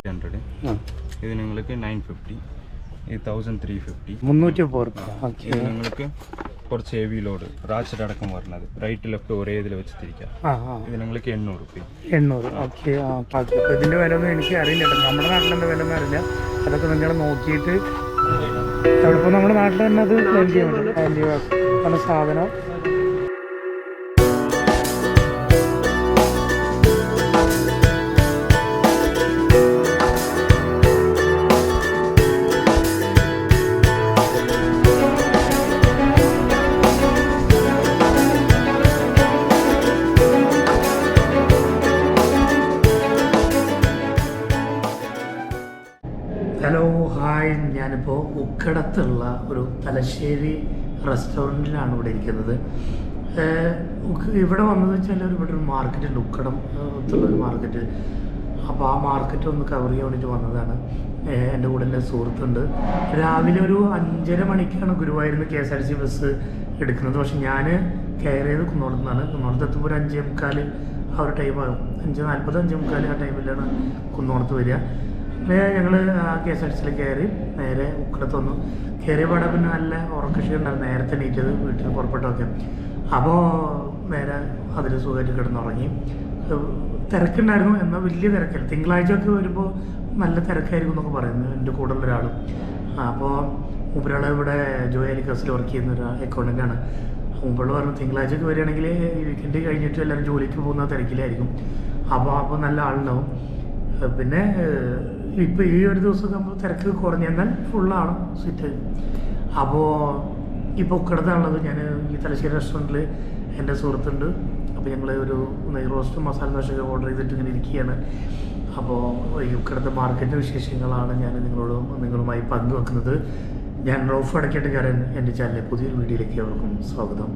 800. ഇത് നിങ്ങൾക്ക് 950. ഇത് 1350. 330. ഇത് നിങ്ങൾക്ക് കുറച്ച് ഹെവി ലോഡ് റാച്ചഡ് അടക്കം വരുന്നത് റൈറ്റ് ലെഫ്റ്റ് ഒരേ ഇതിൽ വെച്ചിരിക്കാം. ഇത് നിങ്ങൾക്ക് 800 രൂപ. 800. ഓക്കെ. ഇതിൻ്റെ വില ഒന്നും എനിക്ക് അറിയില്ല. നമ്മുടെ നാട്ടിലെന്താ വില ഒന്നും അറിയില്ല. അതൊക്കെ നിങ്ങൾ നോക്കിയിട്ട് ചിലപ്പോൾ നമ്മുടെ നാട്ടിൽ തന്നെ അത് പല സാധനം. ഹലോ ഹായ്, ഞാനിപ്പോൾ ഉക്കടത്തുള്ള ഒരു തലശ്ശേരി റെസ്റ്റോറൻറ്റിലാണ് ഇവിടെ ഇരിക്കുന്നത്. ഇവിടെ വന്നതെന്ന് വെച്ചാൽ ഇവിടെ ഒരു മാർക്കറ്റ് ഉണ്ട്, ഉക്കടത്തുള്ളൊരു മാർക്കറ്റ്. അപ്പോൾ ആ മാർക്കറ്റ് ഒന്ന് കവർ ചെയ്യാൻ വേണ്ടിയിട്ട് വന്നതാണ്. എൻ്റെ കൂടെ എൻ്റെ സുഹൃത്തുണ്ട്. രാവിലെ ഒരു 5:30 മണിക്കാണ് ഗുരുവായൂരിൽ നിന്ന് KSRTC ബസ് എടുക്കുന്നത്. പക്ഷെ ഞാൻ കയറിയത് കുന്നോളത്തുനിന്നാണ്. കുന്നോളത്ത് എത്തുമ്പോൾ ഒരു 5:45 ആ ഒരു ടൈമാകും. 5:40 5:45 ആ ടൈമിലാണ് കുന്നോളത്ത് വരിക. ഞങ്ങൾ KSRTC കയറി നേരെ ഉക്കടത്ത് വന്നു. കയറിയ പാടെ പിന്നെ നല്ല ഉറക്കക്ഷി ഉണ്ടായിരുന്നു. നേരത്തെ നീറ്റത് വീട്ടിൽ പുറപ്പെട്ടൊക്കെ. അപ്പോൾ നേരെ അതിൽ സുഖമായിട്ട് കിടന്നുറങ്ങി. തിരക്കുണ്ടായിരുന്നു, എന്നാൽ വലിയ തിരക്കല്ല. തിങ്കളാഴ്ചയൊക്കെ വരുമ്പോൾ നല്ല തിരക്കായിരിക്കും എന്നൊക്കെ പറയുന്നു എൻ്റെ കൂടെ ഉള്ള ഒരാളും. അപ്പോൾ മുമ്പൊരാൾ ഇവിടെ ജോയാലിക്കസിൽ വർക്ക് ചെയ്യുന്ന ഒരു അക്കൗണ്ടൻ്റാണ്. മുമ്പുള്ള പറഞ്ഞു തിങ്കളാഴ്ചയൊക്കെ വരികയാണെങ്കിൽ ഈ വീക്കെൻഡ് കഴിഞ്ഞിട്ട് എല്ലാവരും ജോലിക്ക് പോകുന്ന തിരക്കിലായിരിക്കും. അപ്പോൾ നല്ല ആളുണ്ടാവും. പിന്നെ ഇപ്പോൾ ഈ ഒരു ദിവസമൊക്കെ നമ്മൾ തിരക്ക് കുറഞ്ഞെന്നാൽ ഫുള്ളാണ് സീറ്റ്. അപ്പോൾ ഇപ്പോൾ ഉക്കടത്താണുള്ളത്. ഞാൻ ഈ തലശ്ശേരി റെസ്റ്റോറൻറ്റിൽ എൻ്റെ സുഹൃത്തുണ്ട്. അപ്പോൾ ഞങ്ങൾ ഒരു നെയ് റോസ്റ്റ് മസാല ദോശയൊക്കെ ഓർഡർ ചെയ്തിട്ട് ഇങ്ങനെ ഇരിക്കുകയാണ്. അപ്പോൾ ഈ ഉക്കടത്തെ മാർക്കറ്റിൻ്റെ വിശേഷങ്ങളാണ് ഞാൻ നിങ്ങളുമായി പങ്കുവെക്കുന്നത്. ഞാൻ റൌഫ് വടക്കേക്കാരൻ. എൻ്റെ ചാനലിലെ പുതിയൊരു വീഡിയോയിലേക്ക് അവർക്കും സ്വാഗതം.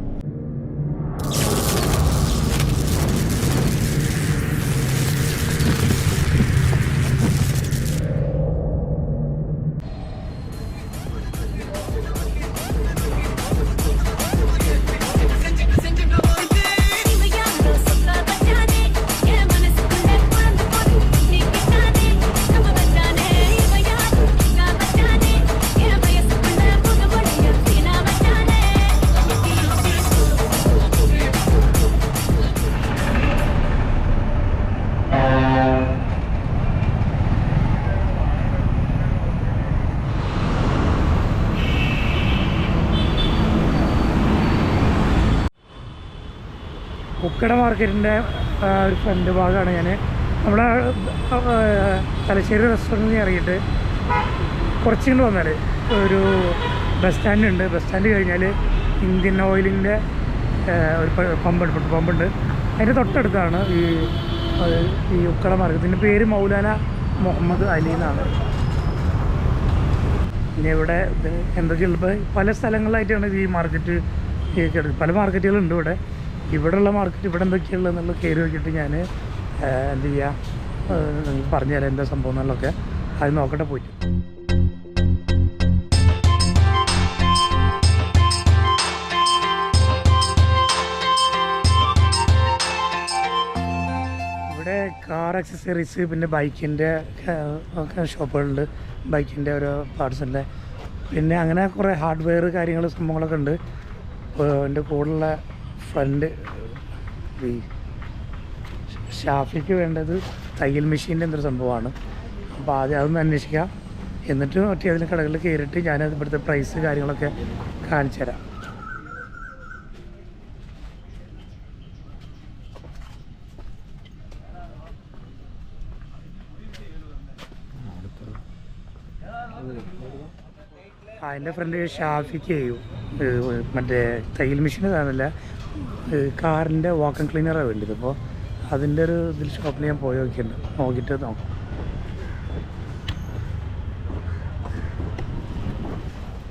ഉക്കട മാർക്കറ്റിൻ്റെ ഒരു ഫ്രണ്ട് ഭാഗമാണ് ഞാൻ. നമ്മുടെ തലശ്ശേരി റെസ്റ്റോറൻറ്റിൽ ഇറങ്ങിയിട്ട് കുറച്ചിങ്ങോട്ട് വന്നാൽ ഒരു ബസ് സ്റ്റാൻഡ് ഉണ്ട്. ബസ് സ്റ്റാൻഡ് കഴിഞ്ഞാൽ ഇന്ത്യൻ ഓയിലിൻ്റെ ഒരു പെട്രോൾ പമ്പുണ്ട്. അതിൻ്റെ തൊട്ടടുത്താണ് ഈ ഉക്കട മാർക്കറ്റിൻ്റെ പേര് മൗലാന മുഹമ്മദ് അലി എന്നാണ്. പിന്നെ ഇവിടെ എന്തൊക്കെയുള്ളത് പല സ്ഥലങ്ങളിലായിട്ടാണ് ഈ മാർക്കറ്റ്. പല മാർക്കറ്റുകളുണ്ട് ഇവിടെ. ഇവിടെയുള്ള മാർക്കറ്റ് ഇവിടെ എന്തൊക്കെയുള്ളതെന്നുള്ള കയറി നോക്കിയിട്ട് ഞാൻ എന്ത് ചെയ്യുക നിങ്ങൾക്ക് പറഞ്ഞുതരാം എന്താ സംഭവം എന്നുള്ളതൊക്കെ. അത് നോക്കട്ടെ പോയിട്ട്. ഇവിടെ കാർ ആക്സസറീസ് പിന്നെ ബൈക്കിൻ്റെ ഒക്കെ ഷോപ്പുകളുണ്ട്. ബൈക്കിൻ്റെ ഓരോ പാർട്സിൻ്റെ പിന്നെ അങ്ങനെ കുറേ ഹാർഡ്വെയർ കാര്യങ്ങൾ സംഭവങ്ങളൊക്കെ ഉണ്ട്. എൻ്റെ കൂടെയുള്ള ഫ്രണ്ട് ഈ ഷാഫിക്ക് വേണ്ടത് തയ്യൽ മെഷീൻ്റെ എന്തൊരു സംഭവമാണ്. അപ്പോൾ ആദ്യം അതൊന്ന് അന്വേഷിക്കാം. എന്നിട്ട് മറ്റേ അതിന് കടകളിൽ കയറിയിട്ട് ഞാനത് ഇവിടുത്തെ പ്രൈസ് കാര്യങ്ങളൊക്കെ കാണിച്ചു തരാം. എൻ്റെ ഫ്രണ്ട് ഷാഫിക്ക് ചെയ്യും മറ്റേ തയ്യൽ മെഷീൻ കാണുന്നില്ല, കാറിൻ്റെ വാക്വം ക്ലീനറാണ് വേണ്ടത്. അപ്പോൾ അതിൻ്റെ ഒരു ഇതിൽ ഷോപ്പിൽ ഞാൻ പോയി നോക്കിയിട്ട് നോക്കാം.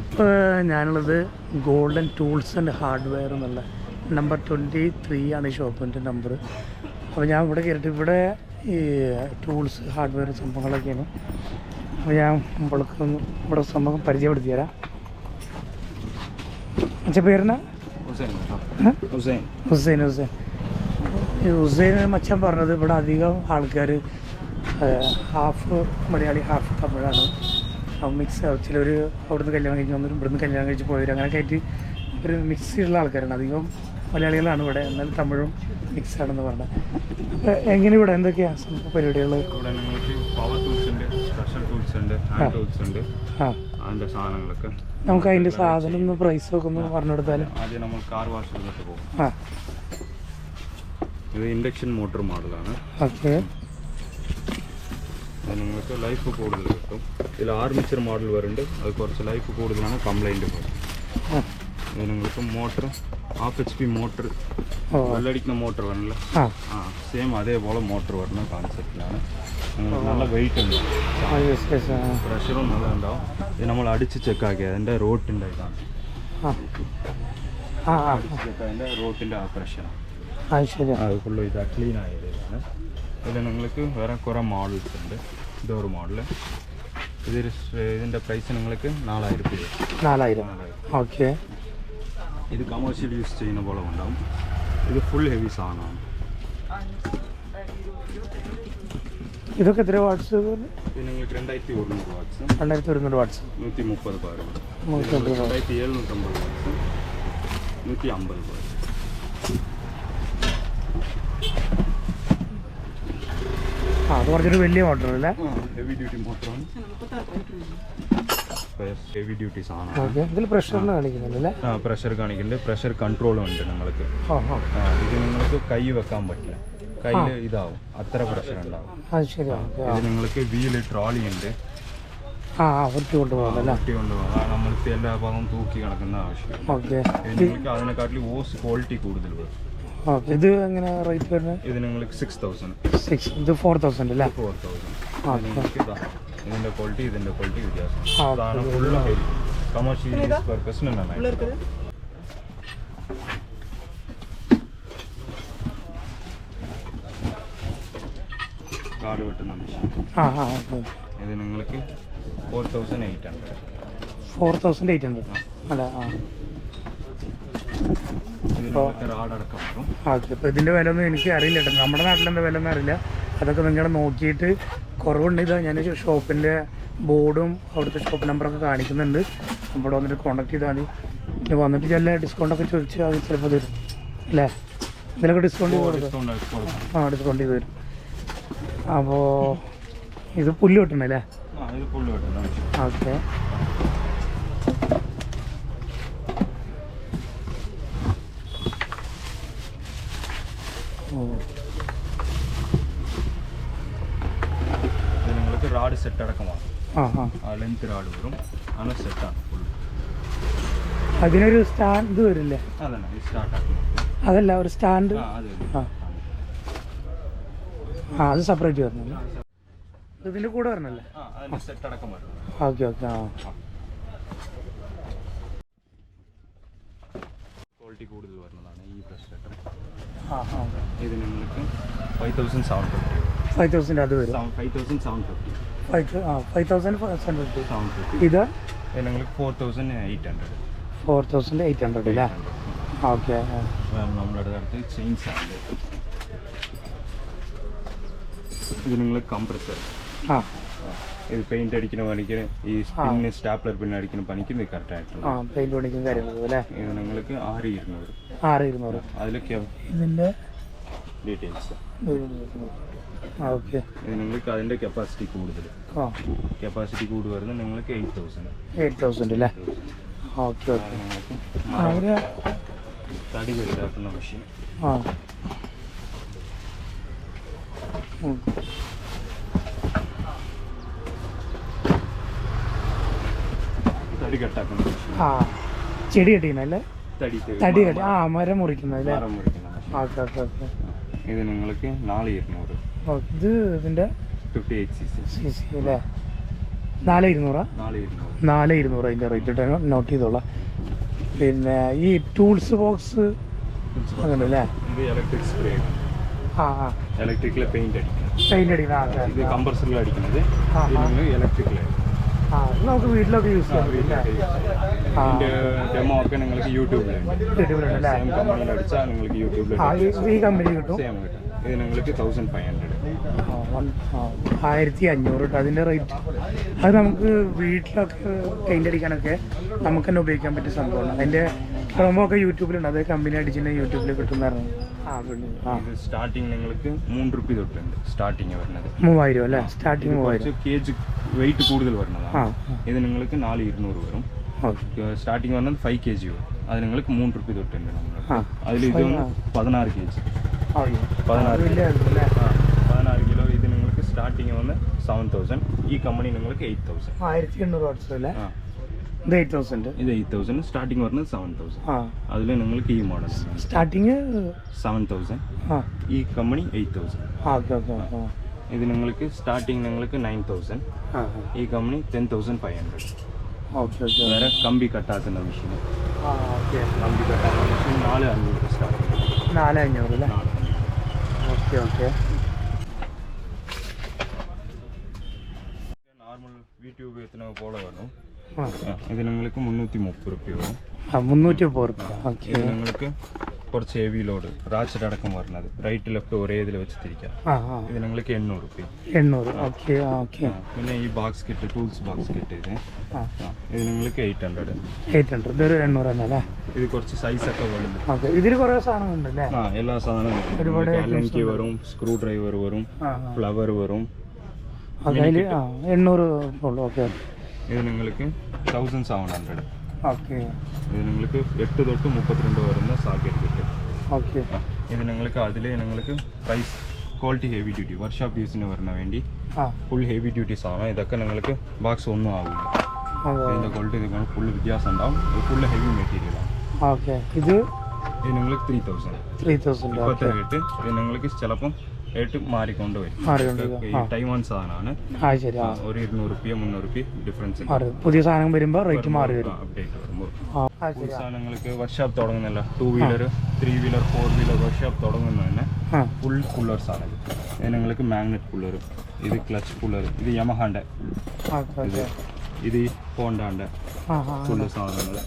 ഇപ്പോൾ ഞാനുള്ളത് ഗോൾഡൻ ടൂൾസ് ആൻഡ് ഹാർഡ്വെയർ എന്നുള്ള നമ്പർ 23 ആണ് ഈ ഷോപ്പിൻ്റെ നമ്പർ. അപ്പോൾ ഞാൻ ഇവിടെ കയറിയിട്ട് ഇവിടെ ഈ ടൂൾസ് ഹാർഡ്വെയർ സംഭവങ്ങളൊക്കെയാണ്. അപ്പോൾ ഞാൻ നമ്മൾക്ക് ഇവിടെ സംഭവം പരിചയപ്പെടുത്തി തരാം. അച്ഛൻ പേരെന്നാ? ഹുസൈൻ. ഹുസൈൻ മച്ചാൻ പറഞ്ഞത് ഇവിടെ അധികം ആൾക്കാർ ഹാഫ് മലയാളി ഹാഫ് തമിഴാണ്. മിക്സ് ചിലർ അവിടുന്ന് കല്യാണം കഴിച്ച് വന്നിട്ട് ഇവിടുന്ന് കല്യാണം കഴിച്ച് പോയവർ അങ്ങനെയൊക്കെ ആയിട്ട് ഒരു മിക്സ് ഉള്ള ആൾക്കാരാണ്. അധികം മലയാളികളാണ് ഇവിടെ, എന്നാൽ തമിഴും മിക്സ് ആണെന്ന് പറഞ്ഞത്. എങ്ങനെ ഇവിടെ എന്തൊക്കെയാണ് പരിപാടികൾ? ഇവിടെ നിങ്ങൾക്ക് പവർ ടൂൾസ് ഉണ്ട്, സ്പെഷ്യൽ ടൂൾസ് ഉണ്ട്, ഹാൻഡ് ടൂൾസ് ഉണ്ട്. അതിൻ്റെ സാധനങ്ങളൊക്കെ നമുക്ക് അതിൻ്റെ സാധനം ഒന്ന് പ്രൈസൊക്കെ ഒന്ന് പറഞ്ഞു കൊടുത്താൽ. ആദ്യം നമ്മൾ കാർ വാഷ് ചെയ്തിട്ട് പോകും. ഇത് ഇൻഡക്ഷൻ മോട്ടർ മോഡലാണ്. ഓക്കെ. അത് നിങ്ങൾക്ക് ലൈഫ് കൂടുതൽ കിട്ടും. ഇതിൽ ആർമിച്ചർ മോഡൽ വരുന്നുണ്ട്, അത് കുറച്ച് ലൈഫ് കൂടുതലാണ്, കംപ്ലൈൻറ്റ് പോകും. ഇത് നിങ്ങൾക്ക് മോട്ടർ HP മോട്ടർ, വെള്ളടിക്കുന്ന മോട്ടർ വരണല്ലോ, സെയിം അതേപോലെ മോട്ടർ വരുന്ന കോൺസെപ്റ്റിലാണ്. നിങ്ങൾക്ക് നല്ല വെയിറ്റ് ഉണ്ട്, പ്രഷറും നല്ല ഉണ്ടാവും. ഇത് നമ്മൾ അടിച്ച് ചെക്കാക്കി അതിൻ്റെ റോട്ടിൻ്റെ ഇതാണ്, അതിൻ്റെ റോട്ടിൻ്റെ ആ പ്രഷറാണ്. അത് ഫുള്ള് ഇതാ ക്ലീൻ ആയത് ഇതാണ്. ഇതിൽ നിങ്ങൾക്ക് വേറെ കുറേ മോഡൽസ് ഉണ്ട്. ഇതൊരു മോഡൽ. ഇതിൻ്റെ പ്രൈസ് നിങ്ങൾക്ക് 4000 രൂപ. 4000. ഓക്കെ. ഇത് കമേഴ്ഷ്യൽ യൂസ് ചെയ്യുന്ന പോലെ ഉണ്ടാവും. ഇത് ഫുൾ ഹെവി സാധനമാണ്. ഇതൊക്കെ എത്ര വാട്ട്സ്? ഇത് നിങ്ങൾക്ക് 2100 watts. 2100 watts. 130 power. 2750 watts. 150 power. അത് കുറച്ചൊരു വലിയ മോട്ടർ അല്ലേ? ഹെവി ഡ്യൂട്ടി മോട്ടറാണ്. ഹെവി ഡ്യൂട്ടി സാധനം. ഇതിൽ പ്രഷറിന് കാണിക്കുന്നുണ്ടല്ലേ? പ്രഷർ കാണിക്കുന്നുണ്ട്. പ്രഷർ കൺട്രോളും ഉണ്ട് നിങ്ങൾക്ക്. ഇത് നിങ്ങൾക്ക് കൈ വെക്കാൻ പറ്റില്ല, കയ്യിൽ ഇതാവും, അത്ര പ്രഷർ ഉണ്ടാവും. ഇത് നിങ്ങൾക്ക് വീല് ട്രോളി ഉണ്ട്, ഒട്ടി കൊണ്ടുപോകാം. നമ്മൾക്ക് എല്ലാ ഭാഗവും തൂക്കി കിടക്കുന്ന ആവശ്യം. നിങ്ങൾക്ക് അതിനെക്കാട്ടിൽ ഓസ് ക്വാളിറ്റി കൂടുതൽ വരും. ഇത് എങ്ങനെ റേറ്റ് വരുന്നത്? ഇത് നിങ്ങൾക്ക് 6000. ഇത് 4000 അല്ലേ? 4000. ഇതിൻ്റെ ക്വാളിറ്റി വ്യത്യാസം. സാധനം ഫുള്ള് ഹെവി കമേഴ്ഷ്യൽ യൂസ് പർപ്പസിന് നന്നായി. കാട് വെട്ടുന്ന മെഷീൻ. ഇത് നിങ്ങൾക്ക് 4800. 4800 അല്ല? ഇപ്പോൾ ഇതിൻ്റെ വില ഒന്നും എനിക്ക് അറിയില്ല കേട്ടോ. നമ്മുടെ നാട്ടിലെന്താ വില ഒന്നും അറിയില്ല. അതൊക്കെ നിങ്ങൾ നോക്കിയിട്ട് കുറവുണ്ട്. ഇതാ ഞാൻ ഷോപ്പിൻ്റെ ബോർഡും അവിടുത്തെ ഷോപ്പ് നമ്പറൊക്കെ കാണിക്കുന്നുണ്ട്. അവിടെ വന്നിട്ട് കോൺടാക്ട് ചെയ്താൽ മതി. പിന്നെ വന്നിട്ട് ചില ഡിസ്കൗണ്ടൊക്കെ ചോദിച്ചാൽ അത് ചിലപ്പോൾ തരും അല്ലേ? ഇതിലൊക്കെ ഡിസ്കൗണ്ട് ചെയ്ത് കൊടുക്കും. ഡിസ്കൗണ്ട് ചെയ്ത് തരും. അപ്പോൾ ഇത് പുല്ല് വെട്ടണല്ലേ? ഓക്കെ. നിങ്ങൾക്ക് റാഡ് സെറ്റ് അടക്കമാണ്. ലെങ്ത് റാഡ് വരും, അങ്ങനെ സെറ്റാണ് ഫുൾ. അതിനൊരു സ്റ്റാൻഡ് വരില്ലേ? അതല്ല, ഒരു സ്റ്റാൻഡ്. അത് സെപ്പറേറ്റ് വരുന്നില്ല, ഇതിൻ്റെ കൂടെ വരണല്ലേ? സെറ്റ് അടക്കം വരും. ഓക്കെ. ക്വാളിറ്റി കൂടുതൽ വരുന്നതാണ് ഈ പ്രഷർ സെറ്റർ. ഇത് നിങ്ങൾക്ക് 5750. 5000 അത് വരും. 5750. 5750. ഇത് നിങ്ങൾക്ക് 4800. 4800 അല്ലേ? ഓക്കെ. നമ്മുടെ അടുത്ത് ചെയിൻസ് ആണ്. ഇത് നിങ്ങൾ കംപ്രസർ. ഇത് പെയിന്റ് അടിക്കുന്ന പണിക്ക്, ഈ സ്പിന്ന് സ്റ്റാപ്ലർ പിന്നെ അടിക്കുന്ന പണിക്ക് ഇത് കറക്റ്റായിട്ടുണ്ട്. പെയിന്റ് പണിക്കും കാര്യങ്ങളും അല്ലേ? ഇത് നിങ്ങൾക്ക് 6200. 6200. അതിലൊക്കെ ഇതിൻ്റെ ഡീറ്റെയിൽസ്. ഓക്കെ. ഇത് നിങ്ങൾക്ക് അതിൻ്റെ കപ്പാസിറ്റി കൂടുതൽ. കപ്പാസിറ്റി കൂടുതൽ വരുന്നത് നിങ്ങൾക്ക് 8000 അല്ലേ? ഓക്കെ. അവര് തടി വലുതാക്കുന്ന മെഷീൻ. തടി കെട്ടാക്കുന്ന മെഷീൻ. ചെടി കെട്ടിക്കുന്നല്ലേ? തടി മരം മുറിക്കുന്നതല്ലേ? ഓക്കെ. ഇത് നിങ്ങൾക്ക് 4200. ഇത് ഇതിൻ്റെ 58cc അല്ലേ? 4200. 4200 അതിൻ്റെ റേറ്റ് ഇട്ട് നോട്ട് ചെയ്തോളാം. പിന്നെ ഈ ടൂൾസ് ബോക്സ് അങ്ങനെ അല്ലേ? ഇത് ഇലക്ട്രിക് സ്പ്രേ. ഇലക്ട്രിക്കിലെ പെയിന്റ് അടിക്കുന്നത്. ഇത് കംപ്രസറിൽ അടിക്കുന്നത്. ഇലക്ട്രിക്കിലെ നമുക്ക് വീട്ടിലൊക്കെ യൂസ് ചെയ്യാം. ഇതിന്റെ ഡെമോ ഒക്കെ നിങ്ങൾക്ക് യൂട്യൂബിലുണ്ട്. അല്ലേ? കമ്പനിയിൽ അടിച്ചാൽ നിങ്ങൾക്ക് യൂട്യൂബിൽ ഈ കമ്പനി കിട്ടും. സെയിം കിട്ടും. ഇത് നിങ്ങൾക്ക് 1500. 1500 കേട്ടോ അതിൻ്റെ റേറ്റ്. അത് നമുക്ക് വീട്ടിലൊക്കെ പെയിൻ്റ് അടിക്കാനൊക്കെ നമുക്ക് തന്നെ ഉപയോഗിക്കാൻ പറ്റിയ സംഭവമാണ്. അതിൻ്റെ പ്രൊമോ ഒക്കെ യൂട്യൂബിലുണ്ട്. അത് കമ്പനി അടിച്ചിട്ട് യൂട്യൂബിൽ കിട്ടുന്നതാണ്. ഇത് സ്റ്റാർട്ടിങ് നിങ്ങൾക്ക് 3 രൂപ തൊട്ടുണ്ട് സ്റ്റാർട്ടിങ് വരുന്നത്. 3000 അല്ലേ സ്റ്റാർട്ടിങ്? 3000 കേജ് വെയിറ്റ് കൂടുതൽ വരുന്നതാണ്. ഇത് നിങ്ങൾക്ക് 4200 വരും. സ്റ്റാർട്ടിങ് വരുന്നത് 5 kg വരും. അത് നിങ്ങൾക്ക് 3 രൂപ തൊട്ടുണ്ട്. അതിൽ ഇത് 16 kg 16 കിലോ. ഇത് നിങ്ങൾക്ക് സ്റ്റാർട്ടിങ് വന്ന് 7000. ഈ കമ്പനി നിങ്ങൾക്ക് 8000. 1800 വാട്ട്സ് അല്ലേ? ഇത് 8000. ഇത് 8000. സ്റ്റാർട്ടിങ് വരുന്നത് 7000. അതിൽ നിങ്ങൾക്ക് ഈ മോഡൽ സ്റ്റാർട്ടിങ് 7000. ഈ കമ്പനി 8000. ഇത് നിങ്ങൾക്ക് സ്റ്റാർട്ടിങ് നിങ്ങൾക്ക് 9000. ഈ കമ്പനി 10500. വേറെ കമ്പി കട്ടാക്കുന്ന മെഷീൻ. കമ്പി കട്ടാക്കുന്ന മെഷീൻ 4500 സ്റ്റാർട്ടിങ്. 4500 അല്ലേ? ഓക്കെ. നോർമൽ വീട്ടിൽ ഉപയോഗത്തിന് പോലെ വരും. ഇത് നിങ്ങൾക്ക് 330 രൂപ വരും. 330 രൂപ. ഓക്കെ. ഇത് നിങ്ങൾക്ക് കുറച്ച് ഹെവി ലോഡ് റാച്ചഡ് അടക്കം വരുന്നത് റൈറ്റിലൊക്കെ ഒരേ ഇതിൽ വെച്ച് തിരിക്കാം. ഇത് നിങ്ങൾക്ക് 800 രൂപ. 800. ഓക്കെ. പിന്നെ ഈ box kit tools box kit ഇത് നിങ്ങൾക്ക് 800. ഇതൊരു 800 തന്നെ അല്ലേ? ഇത് കുറച്ച് സൈസ് ഒക്കെ വരും. ഇതിൽ കുറേ സാധനങ്ങളുണ്ട് അല്ലേ? എല്ലാ സാധനവും ഒരുപാട്. LNK വരും, സ്ക്രൂ ഡ്രൈവർ വരും, ഫ്ലവർ വരും. അതിൽ 800 ഉള്ളൂ. ഓക്കെ. ഇത് നിങ്ങൾക്ക് 1700. ഓക്കെ. ഇത് നിങ്ങൾക്ക് 8 തൊട്ട് 32 വരുന്ന സാക്കറ്റ് കിറ്റ്. ഓക്കെ. ഇത് നിങ്ങൾക്ക് അതിൽ നിങ്ങൾക്ക് price quality heavy duty workshop യൂസിന് വരണ വേണ്ടി ഫുൾ ഹെവി ഡ്യൂട്ടി സാധനം. ഇതൊക്കെ നിങ്ങൾക്ക് ബോക്സ് ഒന്നും ആവില്ല. ഇതിൻ്റെ ക്വാളിറ്റി ഇത് ഫുൾ വ്യത്യാസം ഉണ്ടാവും. ഇത് ഫുൾ ഹെവി മെറ്റീരിയലാണ്. ഓക്കെ. ഇത് നിങ്ങൾക്ക് 3000. ഇപ്പോഴത്തെ റേറ്റ് ഇത് നിങ്ങൾക്ക് ചിലപ്പം റേറ്റ് മാറിക്കൊണ്ട് വരും. ടൈം ഓൺ സാധനമാണ്. ഒരു 200 രൂപ 300 രൂപ ഡിഫറൻസ്. പുതിയ സാധനം വരുമ്പോൾ റേറ്റ് മാറി വരും. അപ്ഡേറ്റ് വരുമ്പോൾ സാധനങ്ങൾക്ക് വർക്ക്ഷോപ്പ് തുടങ്ങുന്നില്ല. 2 വീലർ 3 വീലർ 4 വീലർ വർക്ക്ഷോപ്പ് തുടങ്ങുന്നത് തന്നെ ഫുൾ പുള്ളർ സാധനം. ഇത് നിങ്ങൾക്ക് മാഗ്നറ്റ് പുള്ളർ, ഇത് ക്ലച്ച് പുള്ളർ, ഇത് യമഹാൻ്റെ, ഇത് ഹോണ്ടാൻ്റെ ഫുള്ള് സാധനങ്ങൾ.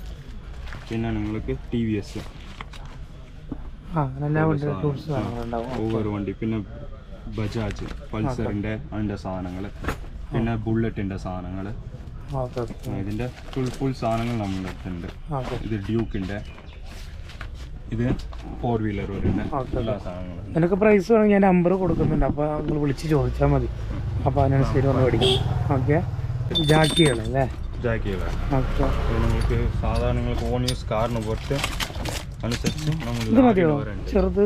പിന്നെ നിങ്ങൾക്ക് TVS ഓവർ വണ്ടി, പിന്നെ ബജാജ് പൾസറിൻ്റെ അതിൻ്റെ സാധനങ്ങൾ, പിന്നെ ബുള്ളറ്റിൻ്റെ സാധനങ്ങൾ. ഇതിൻ്റെ ഫുൾ സാധനങ്ങൾ നമ്മുടെ അടുത്തുണ്ട്. ഇത് ഡ്യൂക്കിൻ്റെ, ഇത് 4 വീലർ വരുന്ന എല്ലാ സാധനങ്ങളും. എനിക്ക് പ്രൈസ് വേണമെങ്കിൽ ഞാൻ നമ്പർ കൊടുക്കുന്നുണ്ട്. അപ്പോൾ നിങ്ങൾ വിളിച്ച് ചോദിച്ചാൽ മതി. അപ്പോൾ അതിനനുസരിച്ച് വന്ന് മേടിക്കാം. ഓക്കെ. ജാക്കികളല്ലേ? ജാക്കികളാണ്. നിങ്ങൾക്ക് സാധാരണ നിങ്ങൾക്ക് ഓൺ യൂസ് കാറിന് പുറത്ത് അനുസരിച്ച് ചെറുത്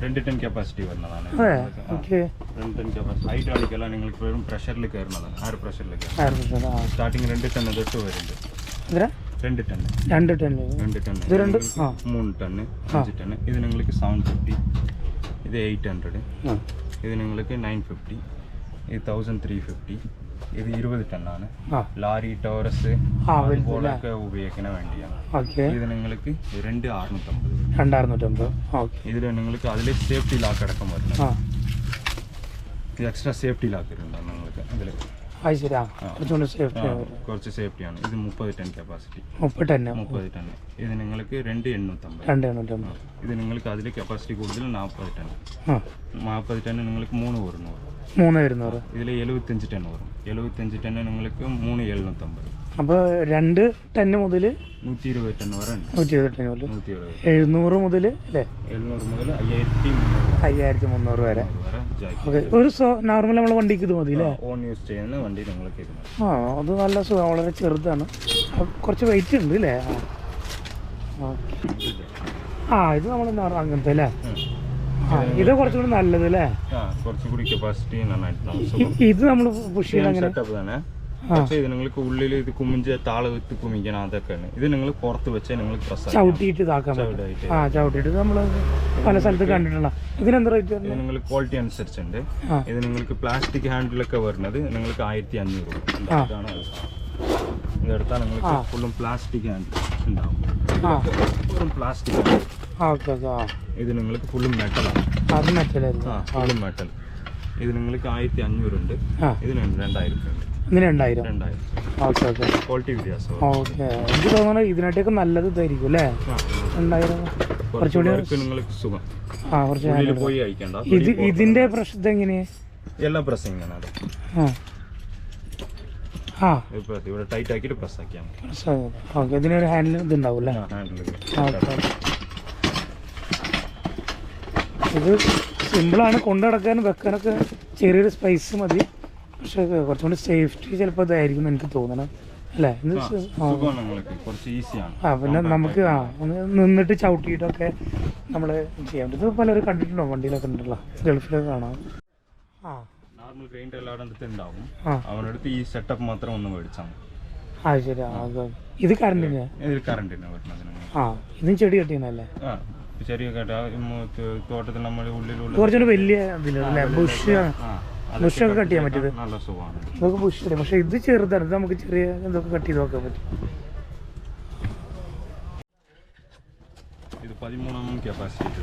2 ടൺ കപ്പാസിറ്റി വരുന്നതാണ്. 2 ടൺ കപ്പാസിറ്റി ഹൈഡ്രോളിക് അല്ല. നിങ്ങൾക്ക് വെറും പ്രഷറിൽ കയറുന്നതാണ്. 6 പ്രഷറിൽ സ്റ്റാർട്ടിങ് 2 ടൺ തൊട്ട് വരുന്നുണ്ട്. 2 ടൺ 3 ടൺ 5 ടൺ. ഇത് നിങ്ങൾക്ക് 750. ഇത് 800. ഇത് നിങ്ങൾക്ക് 950. ഇത് 1350. ഇത് 20 ടണ്ണാണ്. ലാരി ടോറസ് അതുപോലൊക്കെ ഉപയോഗിക്കുന്ന വേണ്ടിയാണ്. ഇത് നിങ്ങൾക്ക് 2650. ഇതിൽ നിങ്ങൾക്ക് അതിൽ സേഫ്റ്റി ലാക്ക് അടക്കം വരുന്നത്. ഇത് എക്സ്ട്രാ സേഫ്റ്റി ലാക്ക് ഉണ്ടാവും നിങ്ങൾക്ക് അതിൽ. കുറച്ച് സേഫ്റ്റിയാണ്. ഇത് 30 ടൺ കപ്പാസിറ്റി. 30 ടൺ. ഇത് നിങ്ങൾക്ക് 2850. ഇത് നിങ്ങൾക്ക് അതിൽ കപ്പാസിറ്റി കൂടുതൽ 40 ടൺ. 40 ടൺ നിങ്ങൾക്ക് 3 ഇതിൽ 75 ടൺ വരും. 75 ടൺ നിങ്ങൾക്ക് 3750. അപ്പോൾ 2 ടൺ മുതൽ 120 ടൺ വരെ ഉണ്ട്. 700 മുതൽ അല്ലേ? 700 മുതൽ 5300 വരെ. ഒരു നോർമൽ നമ്മളെ വണ്ടിക്ക് ഇത് മതി അല്ലേ? ഓൺ യൂസ് ചെയ്യുന്ന വണ്ടി നിങ്ങൾക്ക് ഇത് മതി. അത് നല്ല സുഖം. വളരെ ചെറുതാണ്. കുറച്ച് വെയിറ്റ് ഉണ്ട് അല്ലേ? ഇത് നമ്മൾ അങ്ങനത്തെ അല്ലേ? ഇത് കുറച്ചുകൂടി നല്ലത് അല്ലേ? കുറച്ചുകൂടി കപ്പാസിറ്റി ഇത് നമ്മൾ പുഷ് ചെയ്യണം അങ്ങനെ. പക്ഷേ ഇത് നിങ്ങൾക്ക് ഉള്ളിൽ ഇത് കുമിഞ്ച് താള് വിത്ത് കുമിക്കണം അതൊക്കെയാണ്. ഇത് നിങ്ങൾ പുറത്ത് വെച്ച് നിങ്ങൾ ചവിട്ടിയിട്ട് ഇതാക്കാൻ പറ്റും. ചവിട്ടിയിട്ട് നമ്മൾ പല സ്ഥലത്ത് കണ്ടിട്ടുള്ള. ഇതിനെന്താ റേറ്റ്? നിങ്ങൾ ക്വാളിറ്റി അനുസരിച്ചുണ്ട്. ഇത് നിങ്ങൾക്ക് പ്ലാസ്റ്റിക് ഹാൻഡിലൊക്കെ വരുന്നത് നിങ്ങൾക്ക് 1500 ഇതാണ്. ഇതെടുത്താൽ നിങ്ങൾക്ക് ഫുള്ളും പ്ലാസ്റ്റിക് ഹാൻഡിൽ ഉണ്ടാവും. ഫുള്ളും പ്ലാസ്റ്റിക്. ഇത് നിങ്ങൾക്ക് ഫുള്ളും മെറ്റലാണ്. ഫുള്ളും മെറ്റൽ. ഇത് നിങ്ങൾക്ക് 1500 ഉണ്ട്. ഇതിന് 2000 ഉണ്ട്. 2000. ക്വാളിറ്റി വ്യത്യാസം. ഓക്കെ. എനിക്ക് തോന്നുന്നത് ഇതിനായിട്ടൊക്കെ നല്ലത് ഇതായിരിക്കും അല്ലേ? 2000. കുറച്ചുകൂടി നിങ്ങൾക്ക് സുഖം. ആ കുറച്ച് ഉള്ളിൽ പോയി അയക്കണ്ട. ഇതിന്റെ പ്രശ്നം എങ്ങനെയാ? എല്ലാം പ്രസ്സിങ് ആണ് അത്. ആ ഇവിടെ ടൈറ്റ് ആക്കിയിട്ട് പ്രസ് ആക്കിയാൽ മതി. ഓക്കെ, ഇതിനൊരു ഹാൻഡിൽ ഇതുണ്ടാവും അല്ലേ? ഇത് സിമ്പിളാണ്, കൊണ്ടു നടക്കാനും വെക്കാനൊക്കെ ചെറിയൊരു സ്പേസ് മതി. പക്ഷെ കുറച്ചുകൂടി സേഫ്റ്റി ചിലപ്പോൾ ഇതായിരിക്കും എനിക്ക് തോന്നണം അല്ലേ? പിന്നെ നമുക്ക് നിന്നിട്ട് ചവിട്ടിയിട്ടൊക്കെ നമ്മൾ ചെയ്യാൻ പറ്റും. ഇത് പലരും കണ്ടിട്ടുണ്ടോ? വണ്ടിയിലൊക്കെ ഉണ്ടല്ലോ, ഗൾഫിലൊക്കെ കാണാം. നോർമൽ ഗ്രൈൻഡർ എല്ലായിടത്തും ഉണ്ടാവും. അവനടുത്ത് ഈ സെറ്റപ്പ് മാത്രം ഒന്ന് മേടിച്ചാൽ മതി. അത് ശരി. ഇത് കറണ്ടിന്? ഇത് കറണ്ടിന് വരുന്നതിന്. ഇതും ചെടി കെട്ടിയെന്നല്ലേ? ചെറിയ തോട്ടത്തിൽ നമ്മൾ ഉള്ളിലുള്ള കുറച്ചുകൂടി വലിയ ഇതിലല്ലേ ബുഷൊക്കെ കട്ട് ചെയ്യാൻ പറ്റിയത്? നല്ല സുഖമാണ്. ഇതൊക്കെ ബുഷ് അറിയാം, പക്ഷെ ഇത് ചെറുതാണ്. ഇത് നമുക്ക് ചെറിയ എന്തൊക്കെ കട്ട് ചെയ്ത് നോക്കാൻ പറ്റും. ഇത് 13 കപ്പാസിറ്റി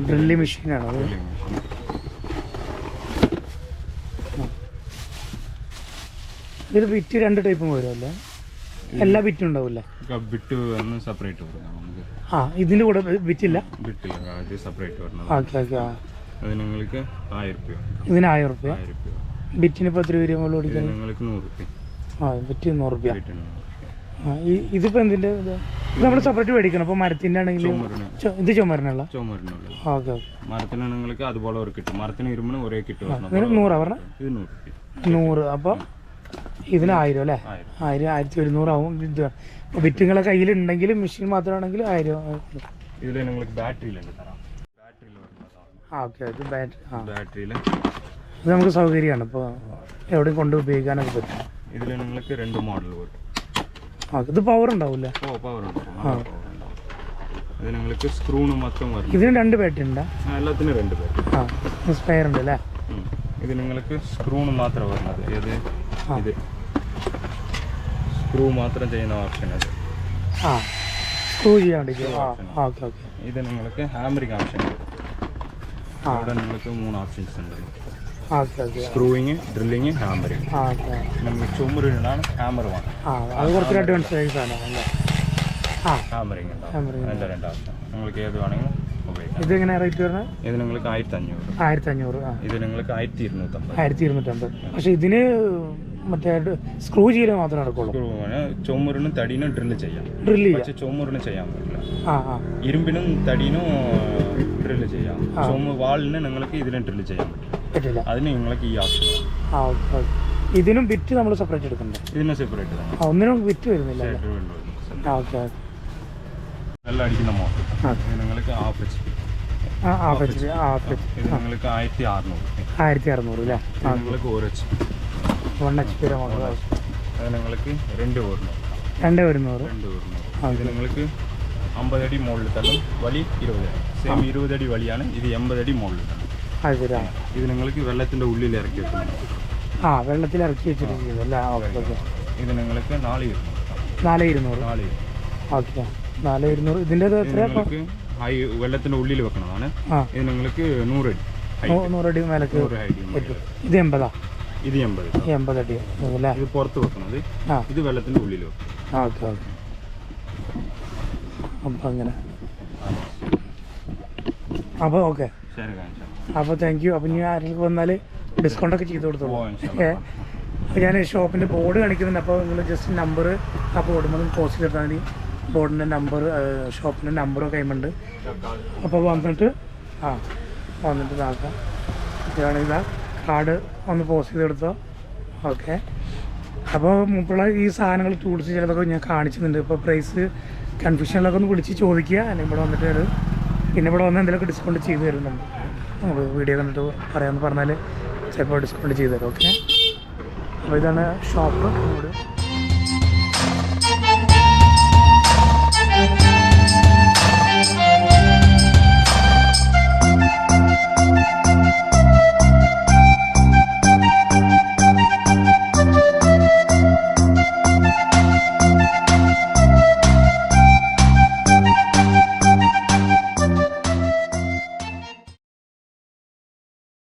ഡ്രില്ലിംഗ് മെഷീനാണ് അത്. ഇതിൽ ബിറ്റ് 2 ടൈപ്പും വരുമല്ലേ? എല്ലാ ബിറ്റും ഉണ്ടാവില്ലേ? ബിറ്റ് സെപ്പറേറ്റ് വരും നമുക്ക്. ഇതിൻ്റെ കൂടെ ബിറ്റില്ല? ബിറ്റില്ല, ഇത് സെപ്പറേറ്റ് വരണം. Okay okay. അത് നിങ്ങൾക്ക് 1000 രൂപ. ഇതിന് 1000 രൂപ. ബിറ്റിന് ഇപ്പോൾ എത്ര രൂപ നമ്മൾ ഓടിക്കാൻ? നിങ്ങൾക്ക് 100 രൂപ. ബിറ്റ് 100 രൂപ. ഇതിപ്പോൾ എന്തിൻ്റെ ഇത് നമ്മൾ സെപ്പറേറ്റ് മേടിക്കണം? അപ്പോൾ മരത്തിൻ്റെ ആണെങ്കിൽ ഇത് ചുമരിനുള്ള? Okay okay. മരത്തിന് നിങ്ങൾക്ക് അതുപോലെ ഒരു കിട്ടും. മരത്തിന് ഇരുമ്പിന് ഒരേ കിട്ടും. 100 പറഞ്ഞാൽ? ഇത് 100 രൂപ. 100. അപ്പോൾ ഇതിന് 1000 അല്ലേ? 1000 1100 ആവും. ഇത് അപ്പോൾ ബിറ്റുകളെ കയ്യിലുണ്ടെങ്കിൽ മെഷീൻ മാത്രമാണെങ്കിൽ 1000. ഇതിൽ നിങ്ങൾക്ക് ബാറ്ററിയിലുണ്ട് തരാം. ഓക്കെ, ഇത് ബാറ്ററിയിൽ ഇത് നമുക്ക് സൗകര്യമാണ്. ഇപ്പോൾ എവിടെയും കൊണ്ട് ഉപയോഗിക്കാനൊക്കെ പറ്റും. ഇതിൽ നിങ്ങൾക്ക് 2 മോഡൽ വരും. ഇത് പവർ ഉണ്ടാവില്ല? പവർ ഉണ്ട്. ഇത് നിങ്ങൾക്ക് സ്ക്രൂണ് മൊത്തം വരും. ഇതിന് 2 ബാറ്ററി ഉണ്ടോ? എല്ലാത്തിനും 2 ബാറ്ററി. സ്പെയർ ഉണ്ട് അല്ലേ? ഇത് നിങ്ങൾക്ക് സ്ക്രൂണ് മാത്രം വരുന്നത്. ഇത് സ്ക്രൂ മാത്രം ചെയ്യുന്ന ഓപ്ഷൻ. അത് സ്ക്രൂ ചെയ്യാൻ വേണ്ടി. Okay okay. ഇത് നിങ്ങൾക്ക് ഹാമറിങ് ഓപ്ഷൻ വരും. അവിടെ നിങ്ങൾക്ക് 3 ഓപ്ഷൻസ് ഉണ്ട്. Screwing, drilling, hammering. നമ്മൾ ചുമരിനാണ് ഹാമർ വേണം. അത് കുറച്ച് അഡ്വാൻസ് ആണ്. ഹാമറിങ് ഉണ്ടാവും. അതിൻ്റെ 2 ഓപ്ഷൻ നിങ്ങൾക്ക് ഏത് വേണമെങ്കിലും ഉപയോഗിക്കാം. ഇത് എങ്ങനെ റേറ്റ് വരുന്നത്? ഇത് നിങ്ങൾക്ക് 1500. 1500. ഇത് നിങ്ങൾക്ക് 1250. 1250. പക്ഷെ ഇതിന് മറ്റേ സ്ക്രൂ ചെയ്യൽ മാത്രമേ നടക്കുള്ളൂ. ചുമരിനും തടീനും ഡ്രില്ല് ചെയ്യാം. പക്ഷെ ചുമരിന് ചെയ്യാൻ പറ്റില്ല. ഇരുമ്പിനും തടീനും ഡ്രില്ല് ചെയ്യാം. വാളിന് നിങ്ങൾക്ക് ഇതിനും ഡ്രില്ല് ചെയ്യാൻ പറ്റില്ല. അതിന് നിങ്ങൾക്ക് ഈ ഓപ്ഷൻ. ഇതിനും ബിറ്റ് നമ്മൾ സെപ്പറേറ്റ് എടുക്കണ്ടേ? ഇതിനും സെപ്പറേറ്റ് തന്നെ. ഒന്നിനും ബിറ്റ് വരുന്നില്ല. ഓക്കെ. വെള്ളം അടിക്കുന്ന മോട്ടർ നിങ്ങൾക്ക് 1/2 HP. ഇത് നിങ്ങൾക്ക് 1600 അല്ലേ? നിങ്ങൾക്ക് 1 HP. 1 HP motor. അത് നിങ്ങൾക്ക് 2 വരുന്നു. 2 വരുന്നൂറ്. ഇത് നിങ്ങൾക്ക് 50 അടി മുകളിൽ തള്ളും. വലി 20 അടി. സെയിം 20 അടി വലിയാണ്. ഇത് 80 അടി മുകളിൽ തള്ളും. ഇത് നിങ്ങൾക്ക് വെള്ളത്തിൻ്റെ ഉള്ളിൽ ഇറക്കി വെക്കണം. വെള്ളത്തിൽ ഇറക്കി വെച്ചിട്ട് ചെയ്തല്ലേ? ഓക്കെ. ഇത് നിങ്ങൾക്ക് 4200. 4200. ഓക്കെ, 4200. ഇതിൻ്റെ വെള്ളത്തിൻ്റെ ഉള്ളിൽ വെക്കണതാണ്. ഇത് നിങ്ങൾക്ക് 100 അടി. 100 അടി മേലേക്ക് പറ്റും. ഇത് 80. ഇത് 80 അടി അല്ലേ? ഇത് പുറത്ത് വെക്കണത്. ഇത് വെള്ളത്തിൻ്റെ ഉള്ളിൽ വെക്കും. Okay okay. അപ്പം അങ്ങനെ. അപ്പോൾ ഓക്കെ. ശരി, അപ്പോൾ താങ്ക് യു. അപ്പം ഇനി ആരെങ്കിലും വന്നാൽ ഡിസ്കൗണ്ടൊക്കെ ചെയ്ത് കൊടുത്തോളൂ. ഞാൻ ഷോപ്പിൻ്റെ ബോർഡ് കാണിക്കുന്നുണ്ട്. അപ്പോൾ നിങ്ങൾ ജസ്റ്റ് നമ്പർ ആ ബോർഡിൽ പോസ്റ്റ് ചെയ്താൽ മതി. ബോർഡിൻ്റെ നമ്പർ, ഷോപ്പിൻ്റെ നമ്പറൊക്കെ കൈമുണ്ട്. അപ്പോൾ വന്നിട്ട് ഇതാക്കാം. ഇതാണെങ്കിൽ കാർഡ് ഒന്ന് പോസ്റ്റ് ചെയ്തെടുത്തോ. ഓക്കെ. അപ്പോൾ മുമ്പുള്ള ഈ സാധനങ്ങൾ ടൂൾസ് ചിലതൊക്കെ ഞാൻ കാണിച്ചിട്ടുണ്ട്. ഇപ്പോൾ പ്രൈസ് കൺഫ്യൂഷനിലൊക്കെ ഒന്ന് വിളിച്ച് ചോദിക്കുക. അല്ലെങ്കിൽ ഇവിടെ വന്നിട്ട് വരും. പിന്നെ ഇവിടെ വന്ന് എന്തെങ്കിലുമൊക്കെ ഡിസ്കൗണ്ട് ചെയ്ത് തരുന്നുണ്ട്. നമുക്ക് വീഡിയോ കണ്ടിട്ട് പറയാമെന്ന് പറഞ്ഞാൽ ചിലപ്പോൾ ഡിസ്കൗണ്ട് ചെയ്ത് തരും. ഓക്കെ. അപ്പോൾ ഇതാണ് ഷോപ്പ്.